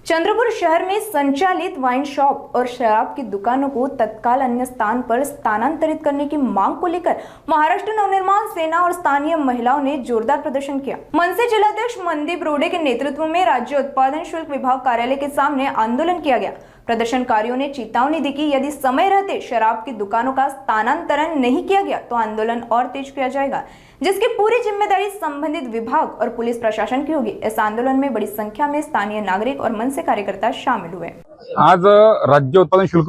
चंद्रपुर शहर में संचालित वाइन शॉप और शराब की दुकानों को तत्काल अन्य स्थान पर स्थानांतरित करने की मांग को लेकर महाराष्ट्र नवनिर्माण सेना और स्थानीय महिलाओं ने जोरदार प्रदर्शन किया। मनसे जिलाध्यक्ष मनदीप रोडे के नेतृत्व में राज्य उत्पादन शुल्क विभाग कार्यालय के सामने आंदोलन किया गया। प्रदर्शनकारियों ने चेतावनी दी कि यदि समय रहते शराब की दुकानों का स्थानांतरण नहीं किया गया तो आंदोलन और तेज किया जाएगा, जिसकी पूरी जिम्मेदारी संबंधित विभाग और पुलिस प्रशासन की होगी। इस आंदोलन में बड़ी संख्या में स्थानीय नागरिक और मनसे कार्यकर्ता शामिल हुए। आज राज्य उत्पादन शुल्क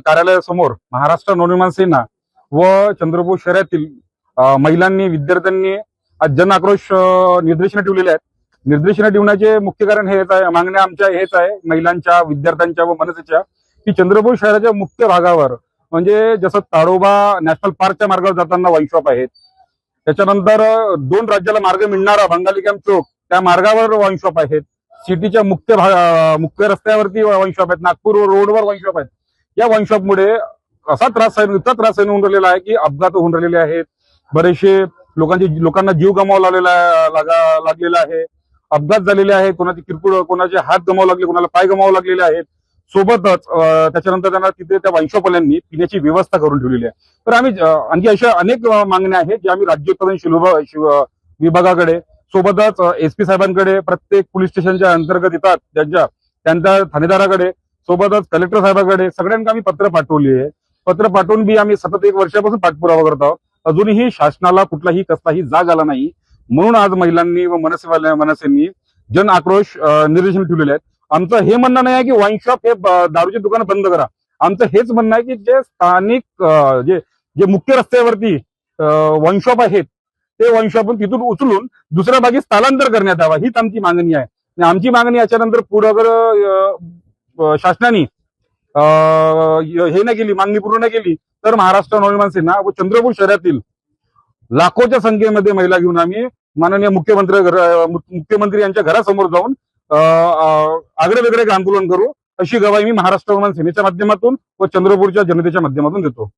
कार्यालयासमोर महाराष्ट्र नवनिर्माण सेना व चंद्रपूर शहरातील महिलांनी विद्यार्थ्यांनी आज जन आक्रोश निर्देशनं ठेवलेले आहेत। निर्देशनं ठेवण्याचे मुख्य कारण हेच आहे, मागण्या आमच्या हेच आहे महिलांच्या, विद्यार्थ्यांच्या व मनसेच्या, की चंद्रपूर शहराच्या मुख्य भागावर म्हणजे जसं ताडोबा नॅशनल पार्कच्या मार्गावर जाताना वाईन शॉप आहेत, त्याच्यानंतर दोन राज्याला मार्ग मिळणारा बंगाली कॅम्प चौक त्या मार्गावर वाईन शॉप आहेत, सिटीच्या मुख्य रस्त्यावरती वाईन शॉप आहेत, नागपूर रोडवर वाईन शॉप आहेत। या वाईन शॉपमुळे असा त्रास होऊन राहिलेला आहे की अपघात होऊन राहिलेले आहेत, बरेचसे लोकांना जीव गमावा लागलेला आहे, अपघात झालेले आहेत, कोणाची किरकोळ, कोणाचे हात गमावं लागले, कोणाला पाय गमावं लागलेले आहेत। सोबतच त्याच्यानंतर त्यांना तिथे त्या वाईन शॉपवाल्यांनी पिण्याची व्यवस्था करून ठेवलेली आहे। तर आम्ही आणखी अशा अनेक मागण्या आहेत ज्या आम्ही राज्य उत्पादन शुल्क विभागाकडे, सोबतच एसपी साहेबांकडे, प्रत्येक पोलीस स्टेशनच्या अंतर्गत येतात त्यांच्या ठाणेदाराकडे, सोबतच कलेक्टर साहेबांकडे सगळ्यांना आम्ही पत्र पाठवली आहे। पत्र पाठवून बी आम्ही सतत 1 वर्षापासून पाठपुरावा करत आहोत। अजूनही शासनाला कुठलाही कसलाही जाग आला नाही, म्हणून आज महिलांनी व मनसेंनी जन आक्रोश निर्देशन ठेवलेले आहेत। आमचं हे म्हणणं नाही आहे की वाईन शॉप हे दारूची दुकानं बंद करा, आमचं हेच म्हणणं आहे की जे स्थानिक जे मुख्य रस्त्यावरती वाईन शॉप आहेत ते वाईन शॉप तिथून उचलून दुसऱ्या भागी स्थलांतर करण्यात यावा, हीच आमची मागणी आहे। आणि आमची मागणी याच्यानंतर पुढे अगर शासनाने हे नाही केली, मागणी पूर्ण नाही केली, तर महाराष्ट्र नवनिर्माण सेना व चंद्रपूर शहरातील लाखोच्या संख्येमध्ये महिला घेऊन आम्ही माननीय मुख्यमंत्री यांच्या घरासमोर जाऊन आगळेवेगळे आंदोलन करू, अशी ग्वाही मी महाराष्ट्र नवनिर्माण सेनेच्या माध्यमातून व चंद्रपूरच्या जनतेच्या माध्यमातून देतो।